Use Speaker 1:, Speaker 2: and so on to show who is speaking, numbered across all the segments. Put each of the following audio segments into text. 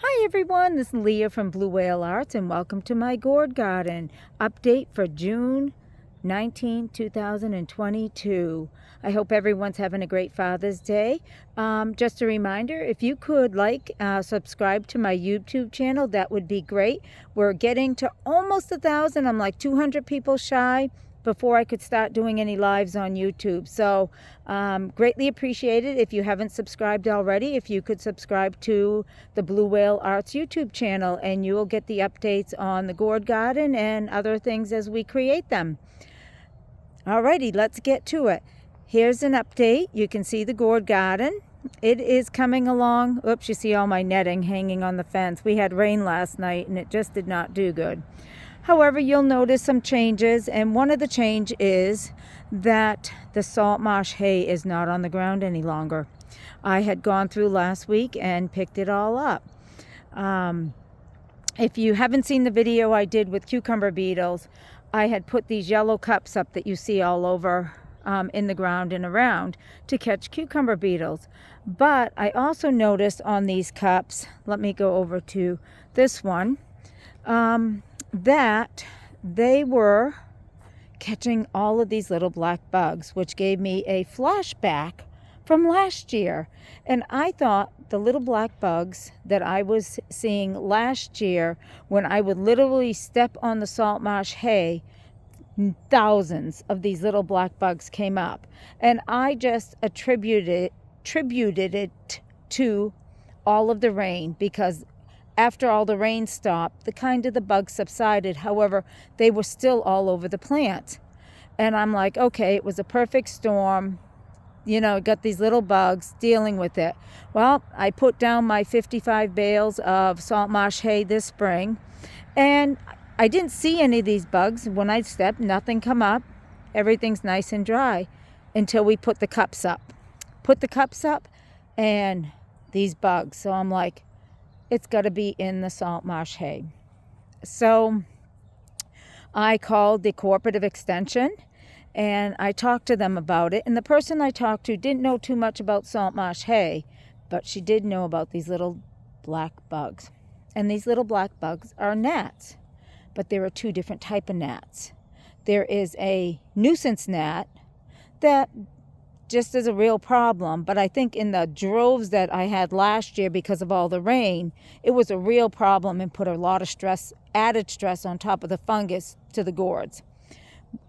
Speaker 1: Hi everyone, this is Leah from Blue Whale Arts and welcome to my gourd garden update for June 19, 2022. I hope everyone's having a great Father's Day. Just a reminder, if you could subscribe to my YouTube channel, that would be great. We're getting to almost 1,000. I'm like 200 people shy before I could start doing any lives on YouTube. So greatly appreciated if you haven't subscribed already. If you could subscribe to the Blue Whale Arts YouTube channel, and you will get the updates on the gourd garden and other things as we create them. Alrighty, let's get to it. Here's an update. You can see the gourd garden. It is coming along. Oops, you see all my netting hanging on the fence. We had rain last night and it just did not do good. However, you'll notice some changes, and one of the change is that the salt marsh hay is not on the ground any longer. I had gone through last week and picked it all up. If you haven't seen the video I did with cucumber beetles, I had put these yellow cups up that you see all over in the ground and around to catch cucumber beetles. But I also noticed on these cups, let me go over to this one, that they were catching all of these little black bugs, which gave me a flashback from last year. And I thought the little black bugs that I was seeing last year, when I would literally step on the salt marsh hay, thousands of these little black bugs came up. And I just attributed it to all of the rain, because after all the rain stopped, the bugs subsided. However, they were still all over the plant. And I'm like, okay, it was a perfect storm. You know, got these little bugs dealing with it. Well, I put down my 55 bales of salt marsh hay this spring, and I didn't see any of these bugs. When I stepped, nothing come up. Everything's nice and dry until we put the cups up. Put the cups up and these bugs. So I'm like, it's got to be in the salt marsh hay. So I called the cooperative extension and I talked to them about it. And the person I talked to didn't know too much about salt marsh hay, but she did know about these little black bugs. And these little black bugs are gnats, but there are two different types of gnats. There is a nuisance gnat that just is a real problem, but I think in the droves that I had last year because of all the rain, it was a real problem and put a lot of stress, added stress on top of the fungus to the gourds.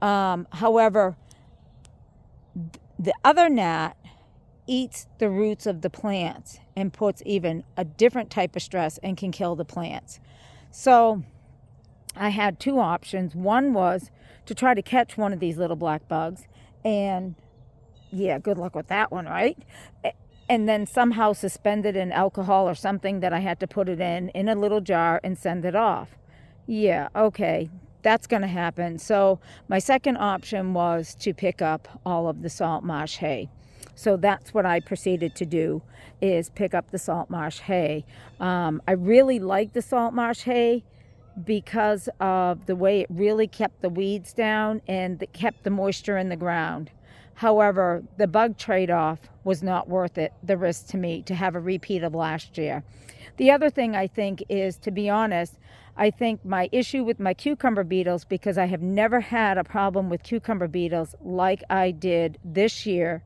Speaker 1: However, the other gnat eats the roots of the plants and puts even a different type of stress and can kill the plants. So I had two options. One was to try to catch one of these little black bugs, and yeah, good luck with that one, right? And then somehow suspend it in alcohol or something that I had to put it in a little jar and send it off. Yeah, okay, that's going to happen. So my second option was to pick up all of the salt marsh hay. So that's what I proceeded to do, is pick up the salt marsh hay. I really like the salt marsh hay because of the way it really kept the weeds down and it kept the moisture in the ground. However, the bug trade-off was not worth it, the risk to me, to have a repeat of last year. The other thing I think is, to be honest, I think my issue with my cucumber beetles, because I have never had a problem with cucumber beetles like I did this year,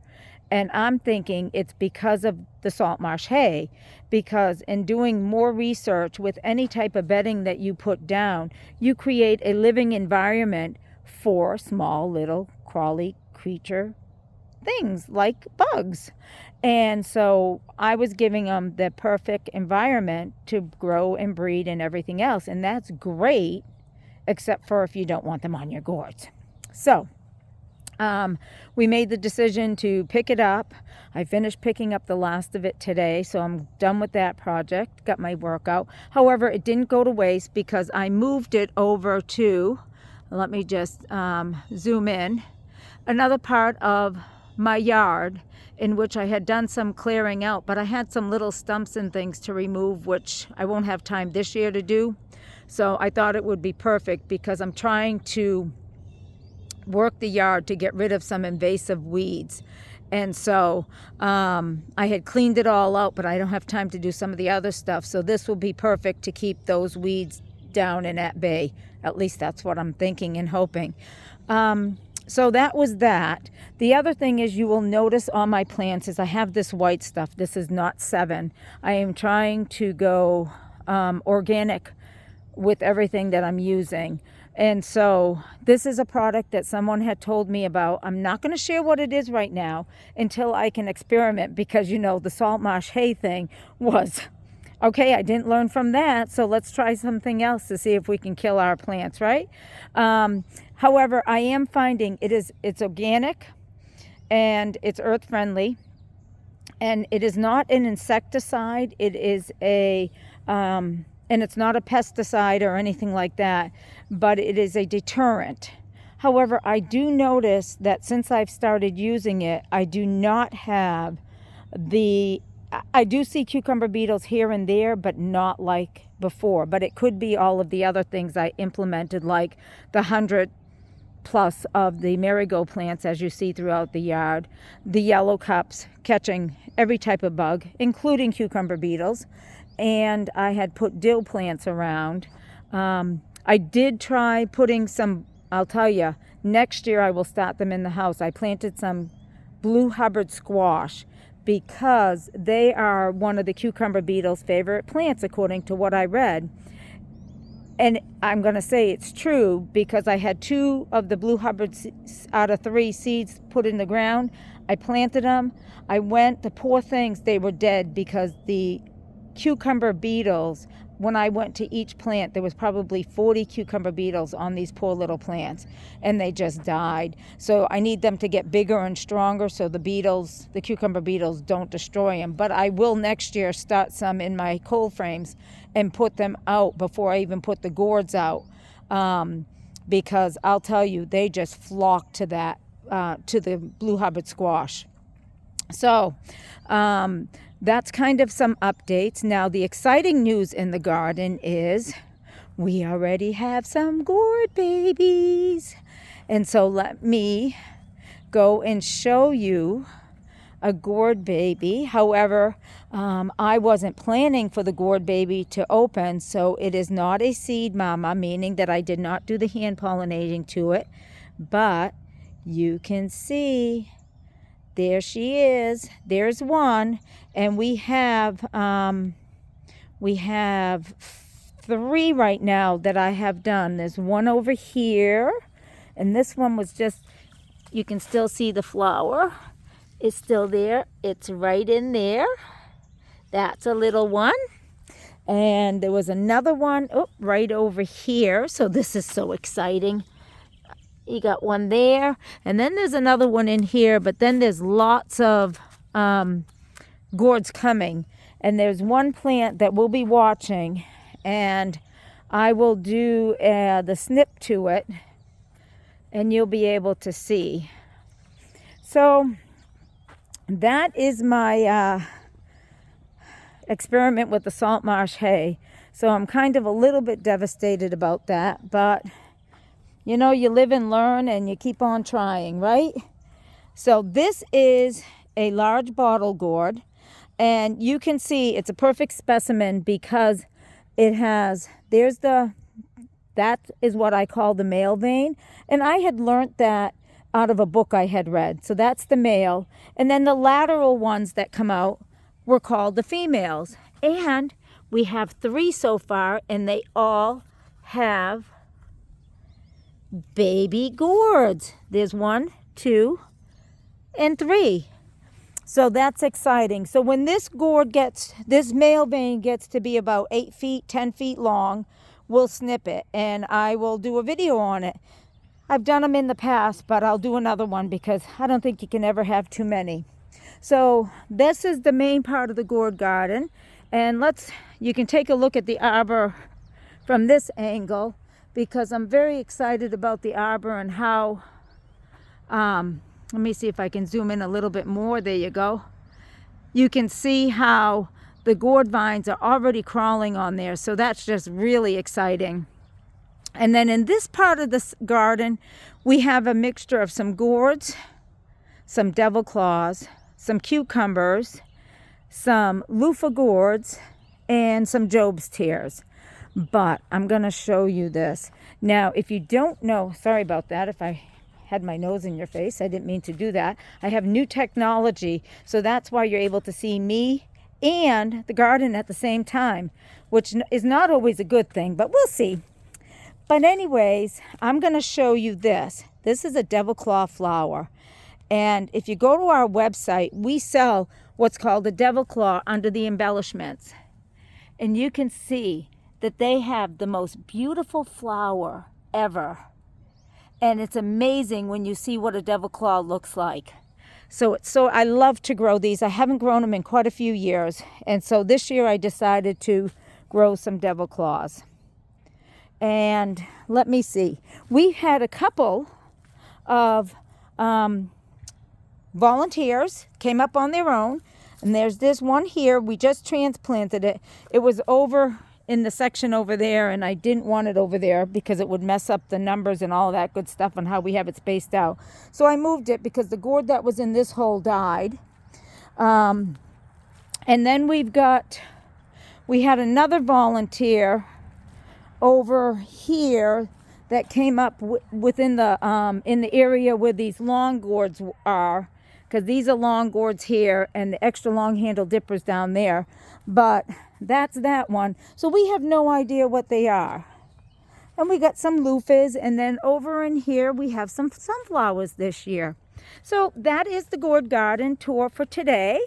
Speaker 1: and I'm thinking it's because of the salt marsh hay, because in doing more research with any type of bedding that you put down, you create a living environment for small little crawly creature things like bugs. And so I was giving them the perfect environment to grow and breed and everything else. And that's great, except for if you don't want them on your gourds. So we made the decision to pick it up. I finished picking up the last of it today, so I'm done with that project, got my workout. However, it didn't go to waste because I moved it over to, let me just zoom in, another part of my yard in which I had done some clearing out, but I had some little stumps and things to remove, which I won't have time this year to do. So I thought it would be perfect because I'm trying to work the yard to get rid of some invasive weeds. And so I had cleaned it all out, but I don't have time to do some of the other stuff. So this will be perfect to keep those weeds down and at bay. At least that's what I'm thinking and hoping. So that was that. The other thing is, you will notice on my plants is I have this white stuff. This is not 7. I am trying to go organic with everything that I'm using. And so this is a product that someone had told me about. I'm not going to share what it is right now until I can experiment, because, you know, the salt marsh hay thing was, okay, I didn't learn from that, so let's try something else to see if we can kill our plants, right? However, I am finding it's organic and it's earth friendly, and it is not an insecticide. It is and it's not a pesticide or anything like that, but it is a deterrent. However, I do notice that since I've started using it, I do not have I do see cucumber beetles here and there, but not like before. But it could be all of the other things I implemented, like the 100 plus of the marigold plants, as you see throughout the yard, the yellow cups catching every type of bug, including cucumber beetles. And I had put dill plants around. I did try putting some, I'll tell you, next year I will start them in the house. I planted some blue Hubbard squash because they are one of the cucumber beetle's favorite plants, according to what I read. And I'm going to say it's true, because I had 2 of the blue Hubbard out of 3 seeds put in the ground. I planted them. The poor things, they were dead, because the cucumber beetles, when I went to each plant, there was probably 40 cucumber beetles on these poor little plants, and they just died. So I need them to get bigger and stronger so the cucumber beetles don't destroy them. But I will next year start some in my cold frames and put them out before I even put the gourds out, because I'll tell you, they just flock to the blue Hubbard squash. So that's kind of some updates. Now, the exciting news in the garden is we already have some gourd babies. And so let me go and show you a gourd baby. However, I wasn't planning for the gourd baby to open, so it is not a seed mama, meaning that I did not do the hand pollinating to it. But you can see, there she is. There's one. And we have 3 right now that I have done. There's one over here, and this one was just, you can still see the flower. It's still there. It's right in there. That's a little one. And there was another one right over here. So this is so exciting. You got one there, and then there's another one in here, but then there's lots of gourds coming. And there's one plant that we'll be watching, and I will do the snip to it, and you'll be able to see. So that is my experiment with the salt marsh hay. So I'm kind of a little bit devastated about that, but you know, you live and learn, and you keep on trying, right? So this is a large bottle gourd, and you can see it's a perfect specimen because it has, that is what I call the male vein. And I had learned that out of a book I had read. So that's the male. And then the lateral ones that come out were called the females. And we have 3 so far, and they all have baby gourds. There's 1, 2, and 3. So that's exciting. So when this male vein gets to be about 8 feet, 10 feet long, we'll snip it, and I will do a video on it. I've done them in the past, but I'll do another one because I don't think you can ever have too many. So this is the main part of the gourd garden, and you can take a look at the arbor from this angle, because I'm very excited about the arbor and how, let me see if I can zoom in a little bit more. There you go. You can see how the gourd vines are already crawling on there, so that's just really exciting. And then in this part of this garden, we have a mixture of some gourds, some devil claws, some cucumbers, some loofah gourds, and some Job's tears. But I'm going to show you this. Now, if you don't know, sorry about that, if I had my nose in your face, I didn't mean to do that. I have new technology, so that's why you're able to see me and the garden at the same time, which is not always a good thing, but we'll see. But anyways, I'm going to show you this. This is a devil claw flower. And if you go to our website, we sell what's called a devil claw under the embellishments. And you can see that they have the most beautiful flower ever. And it's amazing when you see what a devil claw looks like. So I love to grow these. I haven't grown them in quite a few years. And so this year I decided to grow some devil claws. And let me see. We had a couple of volunteers came up on their own. And there's this one here. We just transplanted it. It was over in the section over there, and I didn't want it over there because it would mess up the numbers and all that good stuff and how we have it spaced out. So I moved it because the gourd that was in this hole died. And then we had another volunteer over here that came up within the in the area where these long gourds are, because these are long gourds here and the extra long handle dippers down there. But that's that one. So we have no idea what they are. And we got some loofahs, and then over in here we have some sunflowers this year. So that is the Gourd Garden tour for today.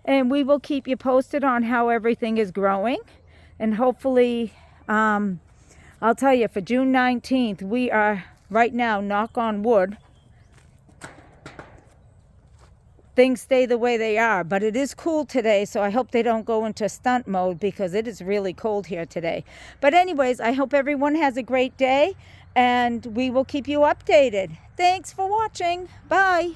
Speaker 1: And we will keep you posted on how everything is growing. And hopefully, I'll tell you, for June 19th, we are right now, knock on wood, things stay the way they are. But it is cool today, so I hope they don't go into stunt mode because it is really cold here today. But anyways, I hope everyone has a great day, and we will keep you updated. Thanks for watching. Bye.